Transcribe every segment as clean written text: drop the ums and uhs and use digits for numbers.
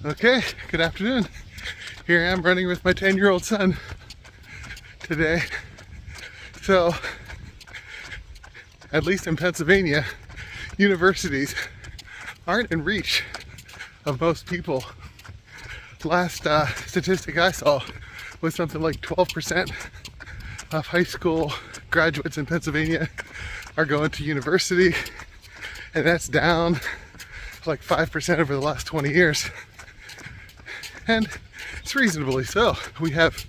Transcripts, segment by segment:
Okay, good afternoon. Here I am running with my 10-year-old son today. So, at least in Pennsylvania, universities aren't in reach of most people. Last statistic I saw was something like 12% of high school graduates in Pennsylvania are going to university, and that's down like 5% over the last 20 years. And it's reasonably so. We have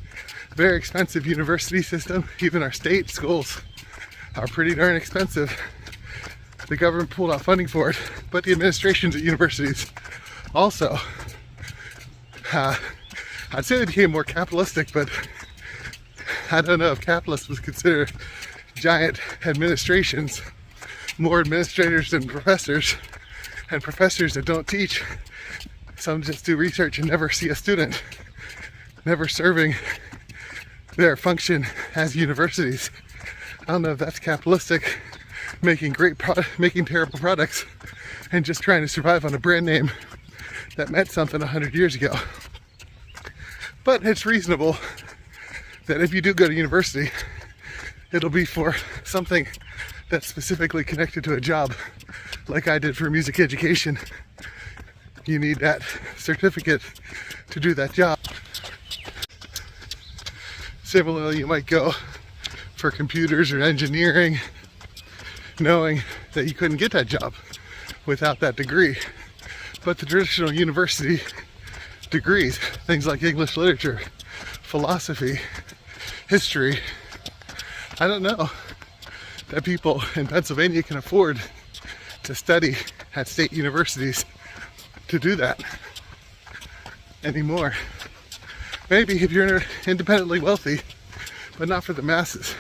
a very expensive university system. Even our state schools are pretty darn expensive. The government pulled out funding for it, but the administrations at universities also, I'd say they became more capitalistic, but I don't know if capitalist was considered giant administrations, more administrators than professors, and professors that don't teach. Some just do research and never see a student, never serving their function as universities. I don't know if that's capitalistic, making terrible products and just trying to survive on a brand name that meant something 100 years ago. But it's reasonable that if you do go to university, it'll be for something that's specifically connected to a job, like I did for music education. You need that certificate to do that job. Similarly, you might go for computers or engineering, knowing that you couldn't get that job without that degree. But the traditional university degrees, things like English literature, philosophy, history, I don't know that people in Pennsylvania can afford to study at state universities to do that anymore. Maybe if you're independently wealthy, but not for the masses.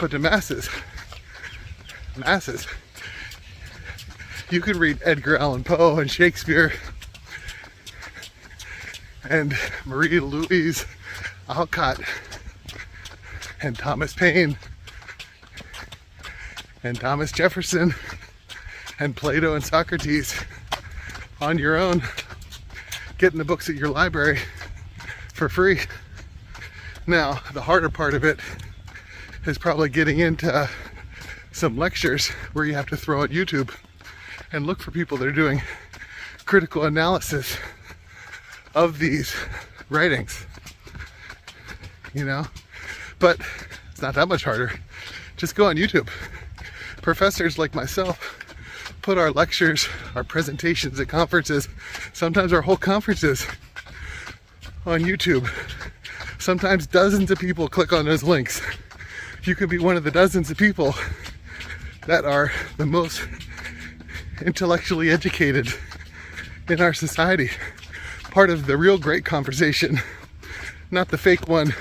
But the masses, you could read Edgar Allan Poe and Shakespeare and Marie Louise Alcott and Thomas Paine and Thomas Jefferson and Plato and Socrates on your own, getting the books at your library for free. Now, the harder part of it is probably getting into some lectures where you have to throw out YouTube and look for people that are doing critical analysis of these writings, but it's not that much harder. Just go on YouTube. Professors like myself put our lectures, our presentations at conferences, sometimes our whole conferences, on YouTube. Sometimes dozens of people click on those links. You could be one of the dozens of people that are the most intellectually educated in our society. Part of the real great conversation, not the fake one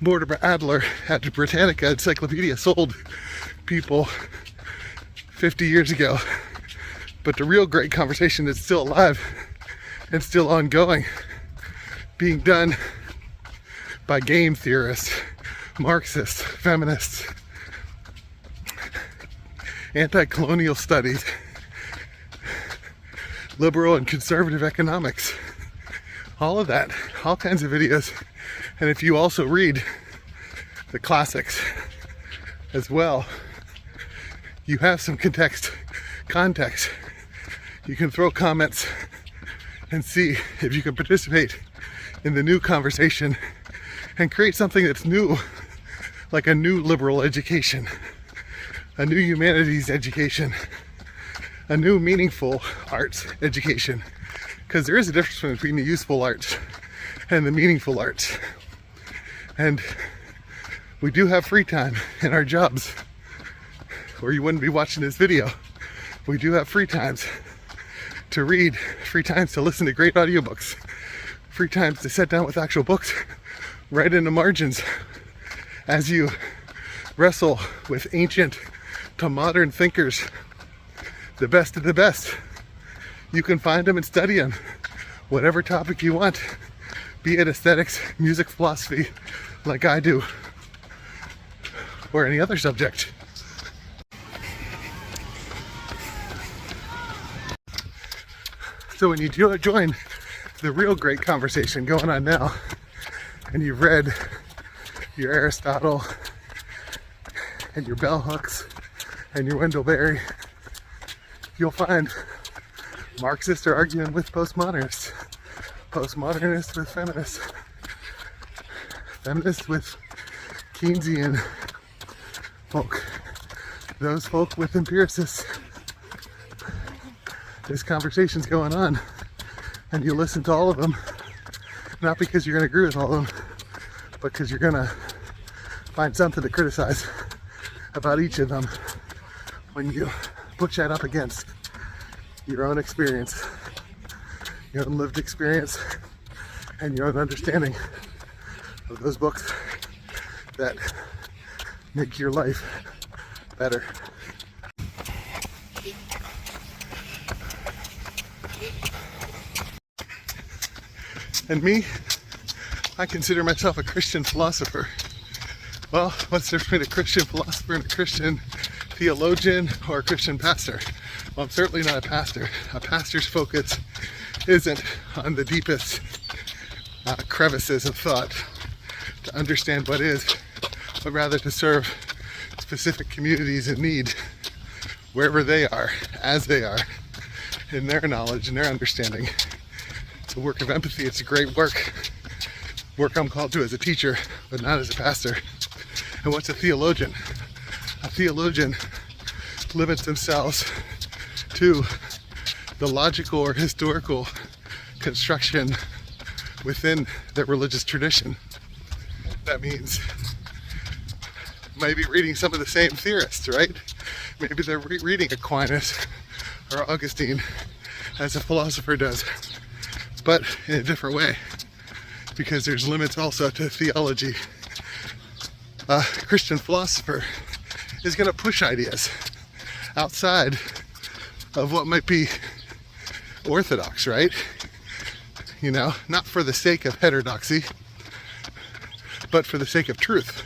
Mortimer Adler at Britannica Encyclopedia sold people 50 years ago, but the real great conversation that's still alive and still ongoing, being done by game theorists, Marxists, feminists, anti-colonial studies, liberal and conservative economics, all of that, all kinds of videos. And if you also read the classics as well, you have some context. You can throw comments and see if you can participate in the new conversation and create something that's new, like a new liberal education, a new humanities education, a new meaningful arts education. Because there is a difference between the useful arts and the meaningful arts. And we do have free time in our jobs, or you wouldn't be watching this video. We do have free times to read, free times to listen to great audiobooks, free times to sit down with actual books, write in the margins as you wrestle with ancient to modern thinkers, the best of the best. You can find them and study them, whatever topic you want, be it aesthetics, music, philosophy, like I do, or any other subject. So when you join the real great conversation going on now, and you've read your Aristotle and your bell hooks and your Wendell Berry, you'll find Marxists are arguing with postmodernists, postmodernists with feminists, feminists with Keynesian folk, those folk with empiricists. This conversation's going on, and you listen to all of them, not because you're going to agree with all of them, but because you're going to find something to criticize about each of them when you push that up against your own experience, your own lived experience, and your own understanding of those books that make your life better. And me, I consider myself a Christian philosopher. Well, what's the difference between a Christian philosopher and a Christian theologian or a Christian pastor? Well, I'm certainly not a pastor. A pastor's focus isn't on the deepest crevices of thought to understand what is, but rather to serve specific communities in need wherever they are, as they are, in their knowledge and their understanding. It's a work of empathy. It's a great work I'm called to as a teacher, but not as a pastor. And what's a theologian? A theologian limits themselves to the logical or historical construction within their religious tradition. That means maybe reading some of the same theorists, right? Maybe they're reading Aquinas or Augustine as a philosopher does, but in a different way, because there's limits also to theology. A Christian philosopher is going to push ideas outside of what might be orthodox, right? You know, not for the sake of heterodoxy, but for the sake of truth.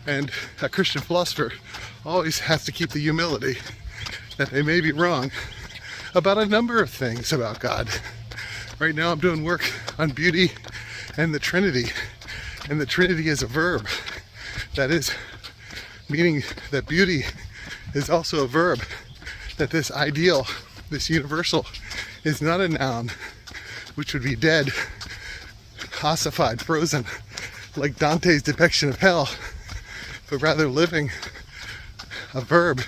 And a Christian philosopher always has to keep the humility that they may be wrong about a number of things about God. Right now I'm doing work on beauty and the Trinity. And the Trinity is a verb. That is, meaning that beauty is also a verb. That this ideal, this universal, is not a noun, which would be dead, ossified, frozen, like Dante's depiction of hell, but rather living, a verb,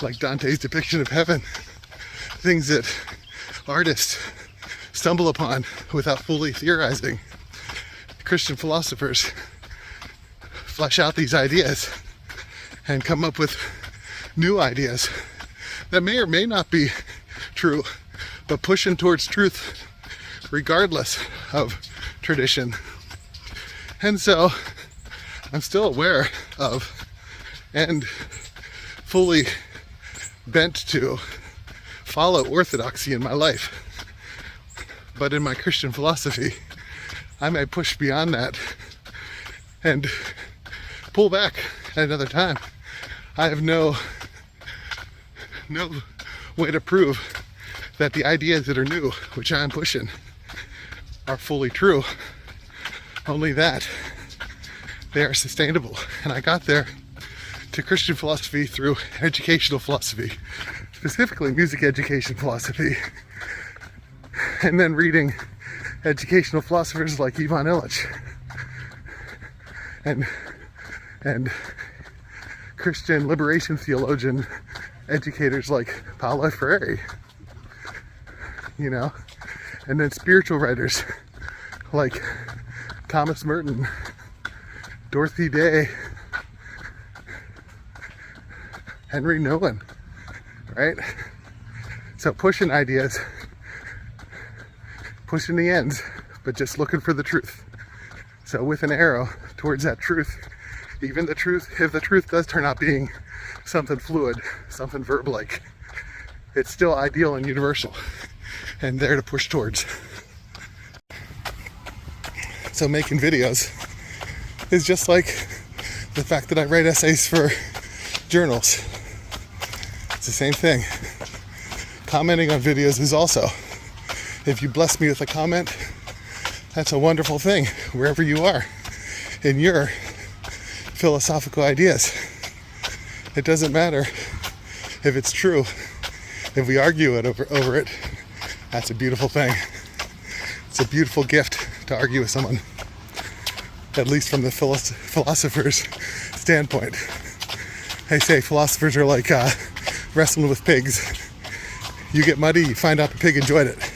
like Dante's depiction of heaven. Things that artists stumble upon without fully theorizing. Christian philosophers flesh out these ideas and come up with new ideas that may or may not be true, but pushing towards truth regardless of tradition. And so I'm still aware of and fully bent to follow orthodoxy in my life. But in my Christian philosophy, I may push beyond that and pull back at another time. I have no way to prove that the ideas that are new, which I'm pushing, are fully true. Only that they are sustainable. And I got there to Christian philosophy through educational philosophy, specifically music education philosophy, and then reading educational philosophers like Ivan Illich and Christian liberation theologian educators like Paulo Freire, you know, and then spiritual writers like Thomas Merton, Dorothy Day, Henry Nouwen, right? So pushing ideas, pushing the ends, but just looking for the truth. So with an arrow towards that truth, even the truth, if the truth does turn out being something fluid, something verb-like, it's still ideal and universal, and there to push towards. So making videos is just like the fact that I write essays for journals. It's the same thing. Commenting on videos is also If you bless me with a comment, that's a wonderful thing, wherever you are in your philosophical ideas. It doesn't matter if it's true. If we argue it over it, that's a beautiful thing. It's a beautiful gift to argue with someone, at least from the philosopher's standpoint. They say philosophers are like wrestling with pigs. You get muddy, you find out the pig enjoyed it.